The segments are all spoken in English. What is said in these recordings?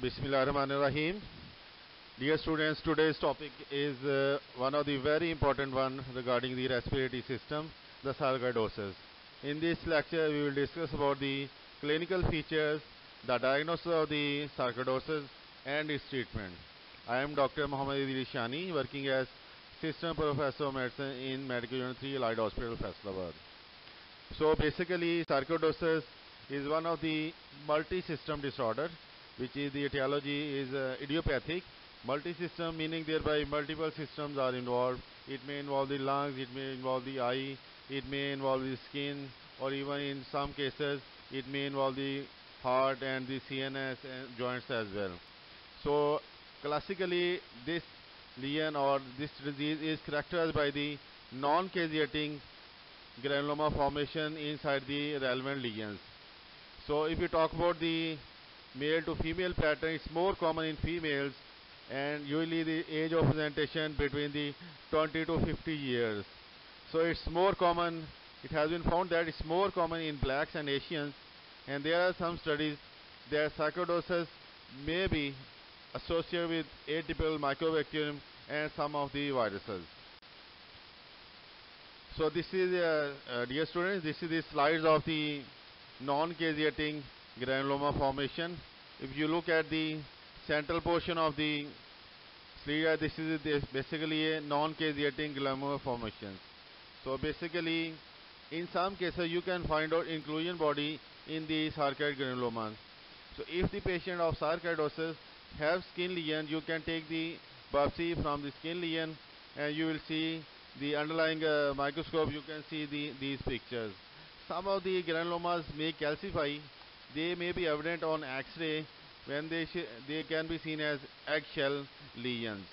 Bismillahirrahmanirrahim. Dear students, today's topic is one of the very important one regarding the respiratory system, the sarcoidosis. In this lecture, we will discuss about the clinical features, the diagnosis of the sarcoidosis, and its treatment. I am Dr. Adrees Shani, working as Assistant Professor of Medicine in Medical Unit 3, Allied Hospital, Faisalabad. So basically, sarcoidosis is one of the multi-system disorder, which is the etiology is idiopathic. Multi-system meaning thereby multiple systems are involved. It may involve the lungs, it may involve the eye, it may involve the skin, or even in some cases it may involve the heart and the CNS and joints as well. So classically, this lesion or this disease is characterized by the non-caseating granuloma formation inside the relevant lesions. So if you talk about the male to female pattern, it's more common in females, and usually the age of presentation between the 20 to 50 years. So it's more common, it has been found that it's more common in blacks and Asians, and there are some studies that sarcoidosis may be associated with atypical mycobacterium and some of the viruses. So this is, dear students, this is the slides of the non-caseating granuloma formation. If you look at the central portion of the slide, this is basically a non-caseating granuloma formation. So basically, in some cases, you can find out inclusion body in the sarcoid granulomas. So if the patient of sarcoidosis have skin lesion, you can take the biopsy from the skin lesion, and you will see the underlying microscope. You can see these pictures. Some of the granulomas may calcify. They may be evident on X-ray when they can be seen as eggshell lesions.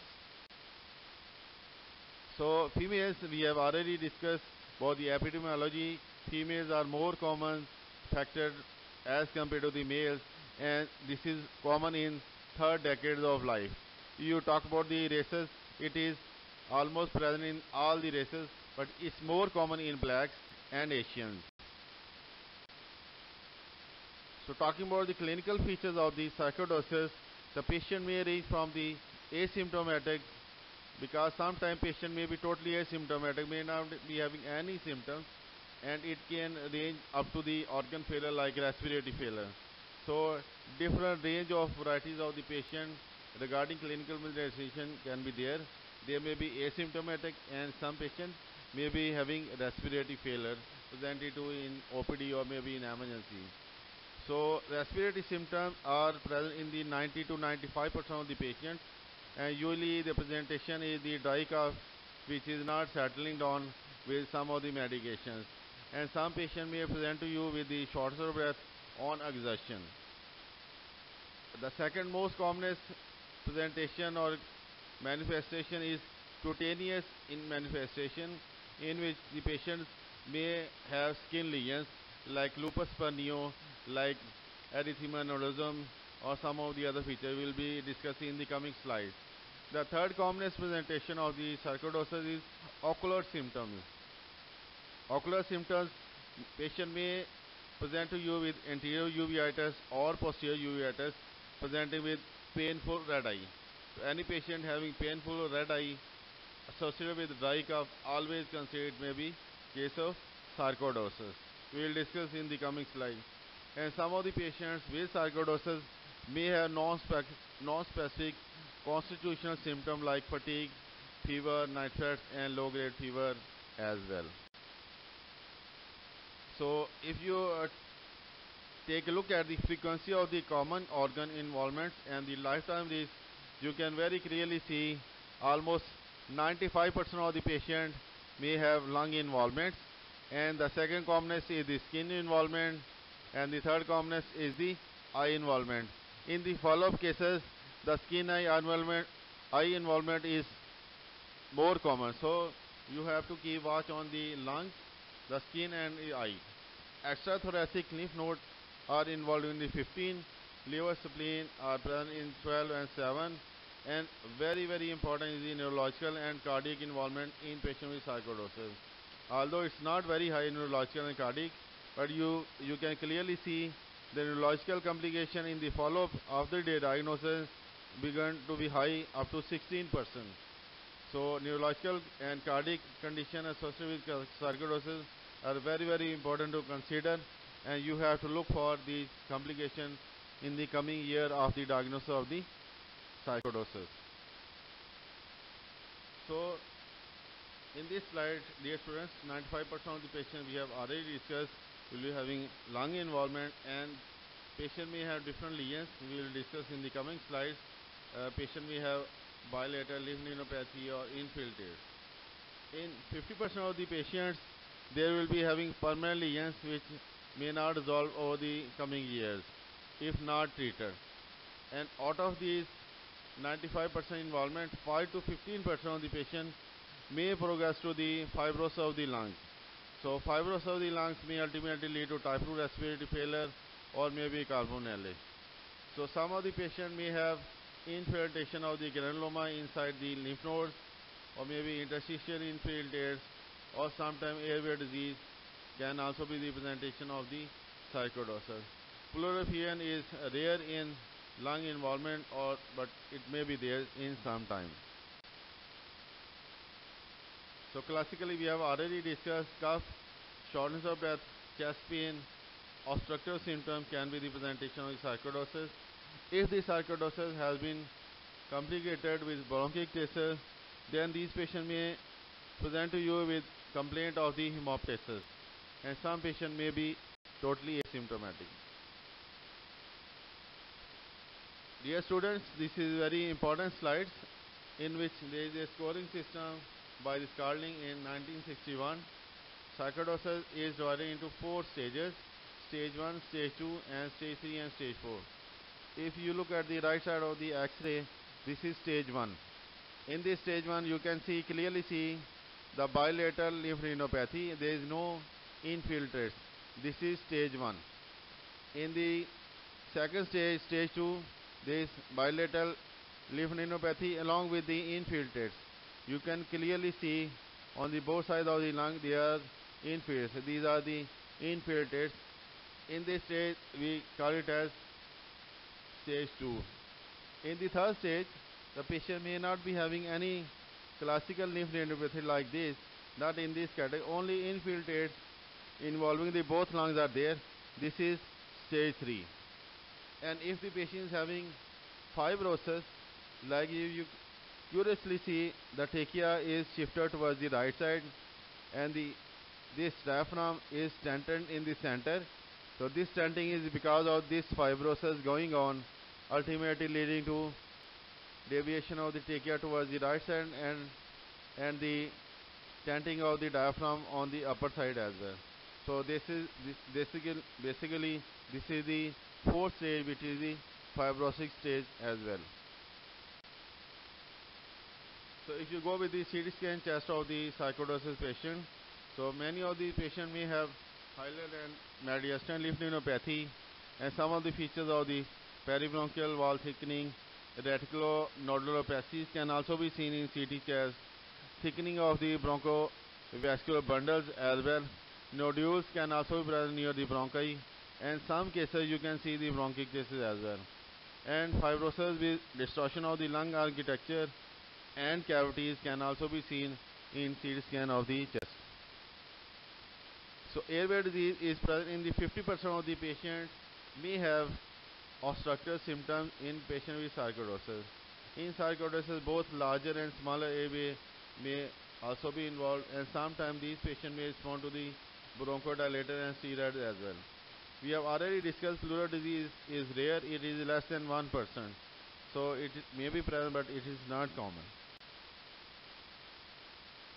So females, we have already discussed about the epidemiology. Females are more common affected as compared to the males, and this is common in third decades of life. You talk about the races, it is almost present in all the races, but it's more common in blacks and Asians. So talking about the clinical features of the sarcoidosis, the patient may range from the asymptomatic, because sometimes patient may be totally asymptomatic, may not be having any symptoms, and it can range up to the organ failure like respiratory failure. So different range of varieties of the patient regarding clinical manifestation can be there. They may be asymptomatic, and some patients may be having respiratory failure presented to in OPD or maybe in emergency. So respiratory symptoms are present in the 90 to 95% of the patients, and usually the presentation is the dry cough, which is not settling down with some of the medications. And some patients may present to you with the shortness of breath on exertion. The second most commonest presentation or manifestation is cutaneous in manifestation, in which the patients may have skin lesions like lupus pernio, like erythema nodosum, or some of the other features we will be discussing in the coming slides. The third commonest presentation of the sarcoidosis is ocular symptoms. Ocular symptoms, patient may present to you with anterior uveitis or posterior uveitis, presenting with painful red eye. So any patient having painful red eye associated with dry cough, always consider it may be case of sarcoidosis. We will discuss in the coming slide. And some of the patients with sarcoidosis may have non-specific constitutional symptoms like fatigue, fever, night sweats, and low-grade fever as well. So if you take a look at the frequency of the common organ involvements and the lifetime risk, you can very clearly see almost 95% of the patient may have lung involvements, and the second commonest is the skin involvement, and the third commonest is the eye involvement. In the follow-up cases, the skin eye involvement is more common. So you have to keep watch on the lungs, the skin, and the eye. Extrathoracic lymph nodes are involved in the 15, liver spleen are present in 12 and 7, and very important is the neurological and cardiac involvement in patients with sarcoidosis. Although it's not very high in neurological and cardiac, but you can clearly see The neurological complication in the follow-up of the diagnosis began to be high up to 16%. So neurological and cardiac condition associated with sarcoidosis are very, very important to consider, and you have to look for these complications in the coming year of the diagnosis of the sarcoidosis. So in this slide, dear students, 95% of the patients we have already discussed will be having lung involvement, and patient may have different lesions. We will discuss in the coming slides. Patient may have bilateral lymphadenopathy or infiltrate. In 50% of the patients, they will be having permanent lesions which may not resolve over the coming years if not treated. And out of these 95% involvement, 5 to 15% of the patient may progress to the fibrosis of the lungs. So fibrosis of the lungs may ultimately lead to type 2 respiratory failure or maybe carbonellus. So some of the patient may have infiltration of the granuloma inside the lymph nodes, or maybe interstitial infiltrates, or sometimes airway disease can also be the presentation of the sarcoidosis. Pleural effusion is rare in lung involvement, but it may be there in some time. So classically we have already discussed cough, shortness of breath, chest pain, obstructive symptom can be the presentation of the sarcoidosis. If the sarcoidosis has been complicated with bronchiectasis, then these patients may present to you with complaint of the hemoptysis, and some patients may be totally asymptomatic. Dear students, this is very important slides in which there is a scoring system by the Scarling in 1961. Sarcoidosis is divided into 4 stages: stage 1, stage 2, and stage 3 and stage 4. If you look at the right side of the X-ray, this is stage 1. In this stage 1, you can clearly see the bilateral lymphadenopathy. There is no infiltrates. This is stage 1. In the second stage, stage 2, there is bilateral lymphadenopathy along with the infiltrates. You can clearly see on the both sides of the lung there are infiltrates. These are the infiltrates. In this stage, we call it as stage 2. In the third stage, the patient may not be having any classical lymphadenopathy like this, not in this category, only infiltrates involving the both lungs are there. This is stage 3. And if the patient is having fibrosis, like you curiously see, the trachea is shifted towards the right side, and this diaphragm is stented in the center. So this stenting is because of this fibrosis going on, ultimately leading to deviation of the trachea towards the right side and the stenting of the diaphragm on the upper side as well. So this is basically this is the fourth stage, which is the fibrotic stage as well. So if you go with the CT scan chest of the sarcoidosis patient, so many of the patients may have hilar and mediastinal lymphadenopathy, and some of the features of the peribronchial wall thickening, reticulonodulopathies can also be seen in CT chest, thickening of the bronchovascular bundles as well. Nodules can also be present near the bronchi, and some cases you can see the bronchiectasis as well. And fibrosis with distortion of the lung architecture and cavities can also be seen in CT scan of the chest. So airway disease is present in the 50% of the patients may have obstructive symptoms in patient with sarcoidosis. In sarcoidosis, both larger and smaller airway may also be involved, and sometimes these patients may respond to the bronchodilator and steroids as well. We have already discussed pleural disease is rare. It is less than 1%. So it may be present, but it is not common.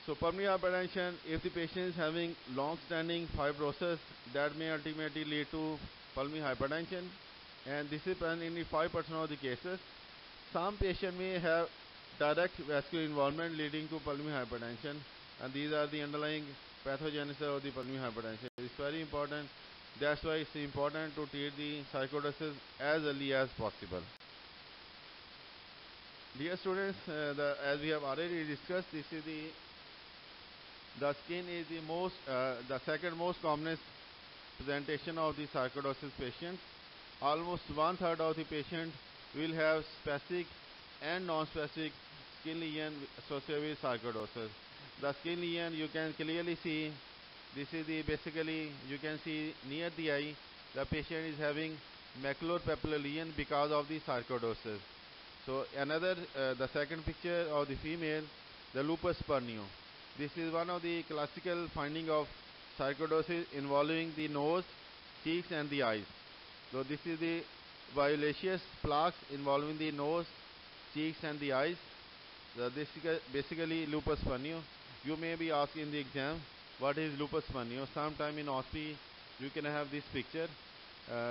So pulmonary hypertension, if the patient is having long-standing fibrosis, that may ultimately lead to pulmonary hypertension, and this is present in 5% of the cases. Some patients may have direct vascular involvement leading to pulmonary hypertension, and these are the underlying pathogenesis of the pulmonary hypertension. It's very important. That's why it's important to treat the sarcoidosis as early as possible. Dear students, as we have already discussed, this is the skin is the second most commonest presentation of the sarcoidosis patients. Almost one third of the patient will have specific and non-specific skin lesion associated with sarcoidosis. The skin lesion you can clearly see. This is the basically you can see near the eye the patient is having maculopapular lesion because of the sarcoidosis. So another the second picture of the female, the lupus pernio. This is one of the classical finding of sarcoidosis involving the nose, cheeks and the eyes. So this is the violaceous plaques involving the nose, cheeks and the eyes. This is basically lupus pernio. You may be asked in the exam what is lupus pernio. Sometime in OSPE you can have this picture,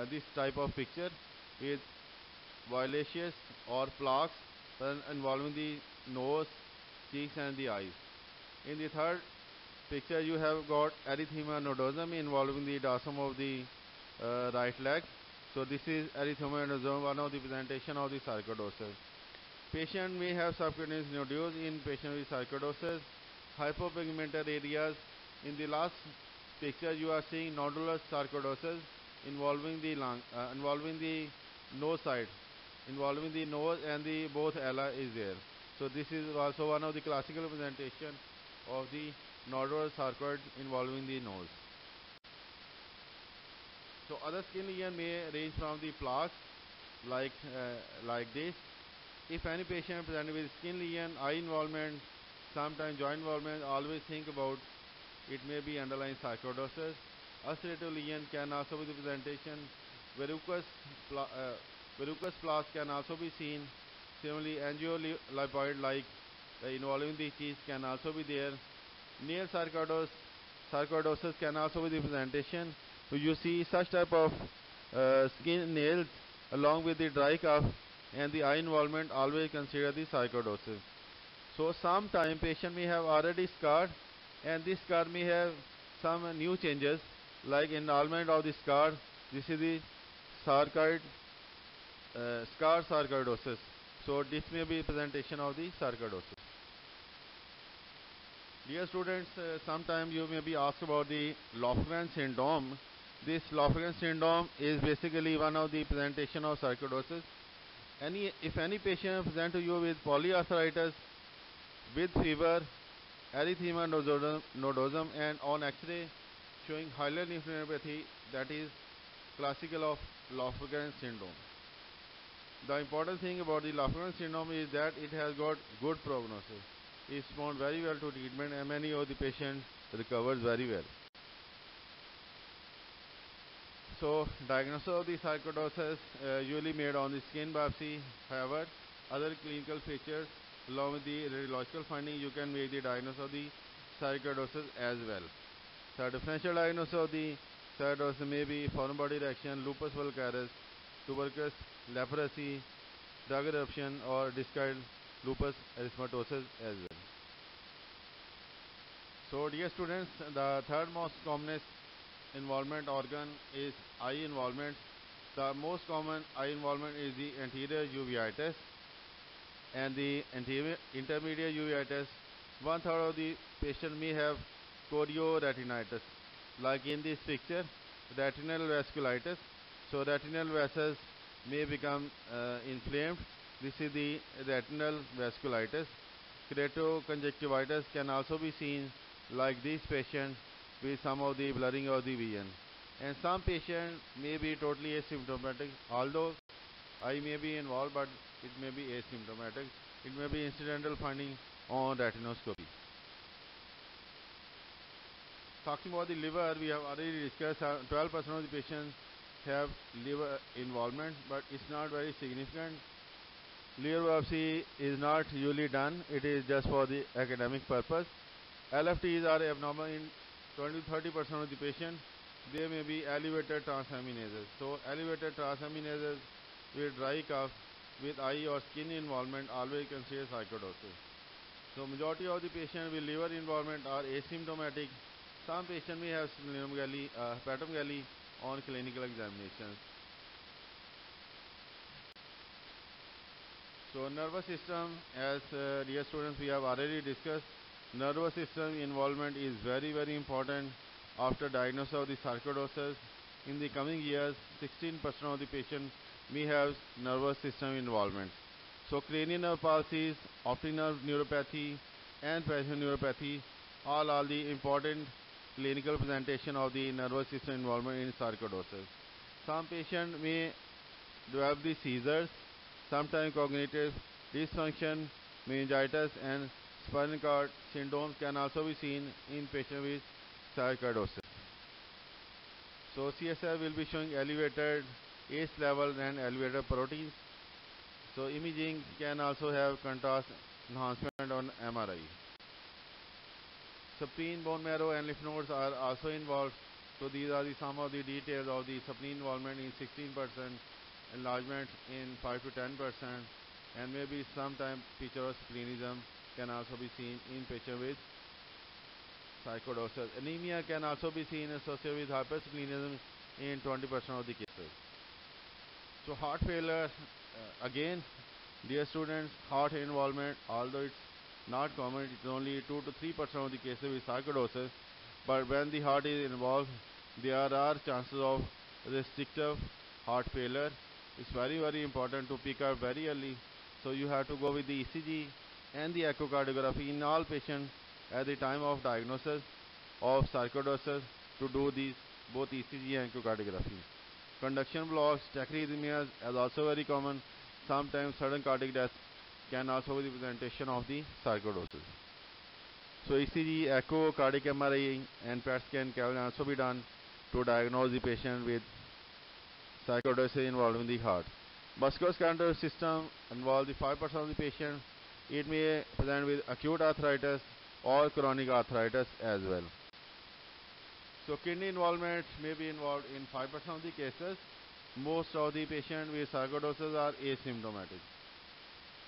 this type of picture with violaceous or plaques involving the nose, cheeks and the eyes. In the third picture you have got erythema nodosum involving the dorsum of the right leg. So this is erythema nodosum, one of the presentation of the sarcoidosis. Patient may have subcutaneous nodules in patient with sarcoidosis, hypopigmented areas. In the last picture you are seeing nodular sarcoidosis involving the lung, involving the nose side, involving the nose and the both ala is there. So this is also one of the classical presentation of the nodular sarcoid involving the nose. So other skin lesion may range from the plaques like this. If any patient presented with skin lesion, eye involvement, sometimes joint involvement, always think about it may be underlying sarcoidosis. Ulcerative lesion can also be the presentation. Verrucous plaques can also be seen. Similarly, angiolipoid like involving the cheese can also be there. Nail sarcoidosis can also be the presentation. So you see such type of skin nails along with the dry cough and the eye involvement, always consider the sarcoidosis. So sometime patient may have already scarred and this scar may have some new changes like involvement of the scar. This is the sarcoid scar sarcoidosis. So this may be presentation of the sarcoidosis. Dear students, sometime you may be asked about the Lofgren syndrome. This Lofgren syndrome is basically one of the presentation of sarcoidosis. If any patient present to you with polyarthritis, with fever, erythema nodosum and on X-ray showing hilar lymphadenopathy, that is classical of Lofgren syndrome. The important thing about the Lofgren syndrome is that it has got good prognosis. It responds very well to treatment and many of the patients recovers very well. So diagnosis of the sarcoidosis usually made on the skin biopsy. However, other clinical features along with the radiological finding, you can make the diagnosis of the sarcoidosis as well. So differential diagnosis of the sarcoidosis may be foreign body reaction, lupus vulgaris, tuberculosis, leprosy, drug eruption or discoid lupus erythematosus as well. So dear students, the third most commonest involvement organ is eye involvement. The most common eye involvement is the anterior uveitis and the intermediate uveitis. One third of the patient may have chorioretinitis, like in this picture, retinal vasculitis. So retinal vessels may become inflamed. This is the retinal vasculitis. Keratoconjunctivitis can also be seen like this patient with some of the blurring of the vision. And some patients may be totally asymptomatic, although eye may be involved, but it may be asymptomatic. It may be incidental finding on retinoscopy. Talking about the liver, we have already discussed 12% of the patients have liver involvement, but it's not very significant. Liver biopsy is not usually done. It is just for the academic purpose. LFTs are abnormal in 20 to 30% of the patient. There may be elevated transaminases. So elevated transaminases with dry cough, with eye or skin involvement, always consider sarcoidosis. So majority of the patients with liver involvement are asymptomatic. Some patients may have hepatomegaly on clinical examinations. So nervous system, as dear students we have already discussed, nervous system involvement is very important after diagnosis of the sarcoidosis. in the coming years, 16% of the patient may have nervous system involvement. So cranial nerve palsies, optic nerve neuropathy, and passion neuropathy all are the important clinical presentation of the nervous system involvement in sarcoidosis. Some patients may develop the seizures, sometimes cognitive dysfunction, meningitis, and spinal cord syndrome can also be seen in patients with sarcoidosis. So CSF will be showing elevated ACE level and elevated proteins. So imaging can also have contrast enhancement on MRI. Spleen, bone marrow, and lymph nodes are also involved. So these are some of the details of the spleen involvement in 16%, enlargement in 5 to 10%, and maybe sometimes picture of splenism can also be seen in patients with sarcoidosis. Anemia can also be seen associated with hypersplenism in 20% of the cases. So heart failure, again, dear students, heart involvement, although it's not common, it's only 2 to 3% of the cases with sarcoidosis, but when the heart is involved, there are chances of restrictive heart failure. It's very, very important to pick up very early. So you have to go with the ECG and the echocardiography in all patients at the time of diagnosis of sarcoidosis to do these both ECG and echocardiography. Conduction blocks, tachyarrhythmias is also very common. Sometimes sudden cardiac death can also be the presentation of the sarcoidosis. So ECG, echo, cardiac MRI, and PET scan can also be done to diagnose the patient with sarcoidosis involving the heart. Musculoskeletal system involves the 5% of the patient. It may present with acute arthritis or chronic arthritis as well. So kidney involvement may be involved in 5% of the cases. Most of the patients with sarcoidosis are asymptomatic.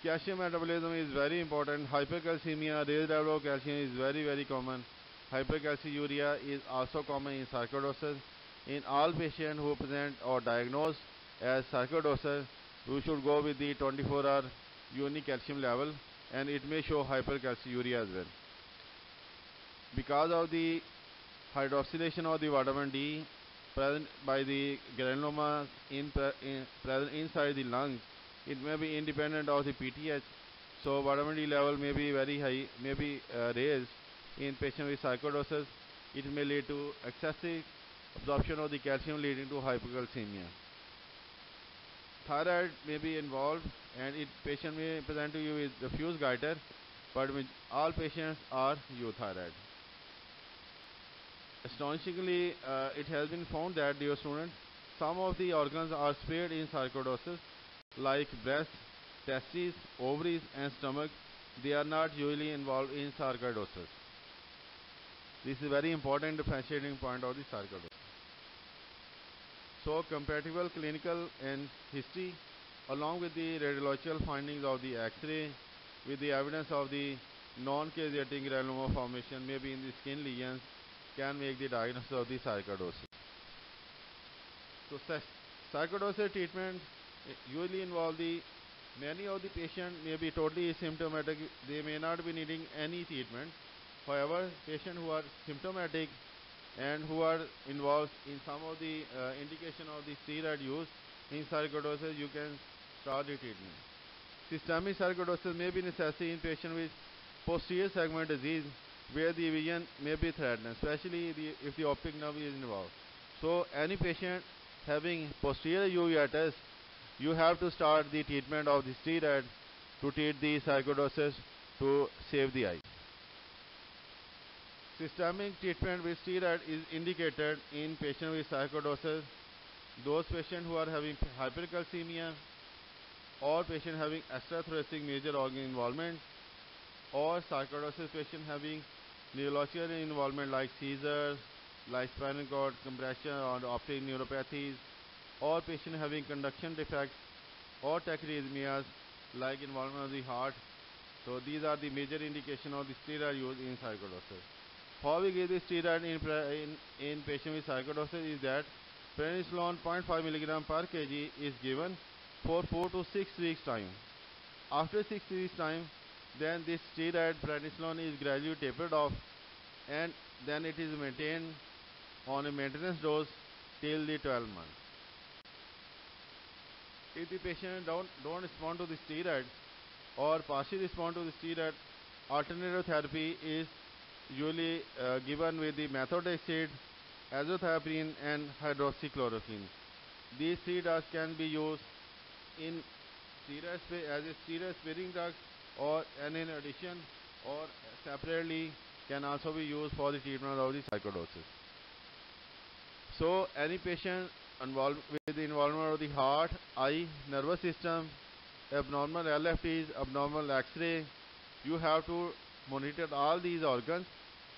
Calcium metabolism is very important. Hypercalcemia, raised level of calcium is very, very common. Hypercalciuria is also common in sarcoidosis. In all patients who present or diagnosed as sarcoidosis, we should go with the 24-hour unique calcium level, and it may show hypercalciuria as well. Because of the hydroxylation of the vitamin D present by the granulomas present inside the lungs, it may be independent of the PTH. So vitamin D level may be very high, may be raised in patients with sarcoidosis. It may lead to excessive absorption of the calcium leading to hypocalcemia. Thyroid may be involved, and patient may present to you with diffuse goiter, but all patients are euthyroid. Astonishingly, it has been found that, dear students, some of the organs are spared in sarcoidosis, like breast, testes, ovaries, and stomach. They are not usually involved in sarcoidosis. This is a very important differentiating point of the sarcoidosis. So, compatible clinical and history, along with the radiological findings of the X-ray, with the evidence of the non-caseating granuloma formation, maybe in the skin lesions, can make the diagnosis of the sarcoidosis. So, sarcoidosis treatment usually involve many of the patients may be totally asymptomatic. They may not be needing any treatment. However, patients who are symptomatic and who are involved in some of the indication of the steroid use in sarcoidosis, you can start the treatment. Systemic sarcoidosis may be necessary in patients with posterior segment disease, where the vision may be threatened, especially if the optic nerve is involved. So any patient having posterior uveitis, you have to start the treatment of the steroid to treat the sarcoidosis to save the eye. Systemic treatment with steroid is indicated in patients with sarcoidosis, those patients who are having hypercalcemia, or patient having extrathoracic major organ involvement, or sarcoidosis patient having neurological involvement like seizures, like spinal cord compression or optic neuropathies, or patient having conduction defects or tachyarrhythmias like involvement of the heart. So these are the major indication of the steroid use in sarcoidosis. How we give the steroid in patient with sarcoidosis is that prednisolone 0.5 mg per kg is given for 4 to 6 weeks time. After 6 weeks time, then this steroid prednisolone is gradually tapered off, and then it is maintained on a maintenance dose till the 12 months. If the patient don't respond to the steroid or partially respond to the steroid, alternative therapy is usually given with the methotrexate, azathioprine, and hydroxychloroquine. These three drugs can be used in as a steroid sparing drug, or and in addition or separately can also be used for the treatment of the sarcoidosis. So any patient involved with the involvement of the heart, eye, nervous system, abnormal LFTs, abnormal X-ray, you have to monitor all these organs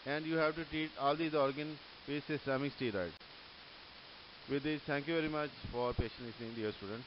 and you have to treat all these organs with systemic steroids. With this, thank you very much for patiently listening, dear students.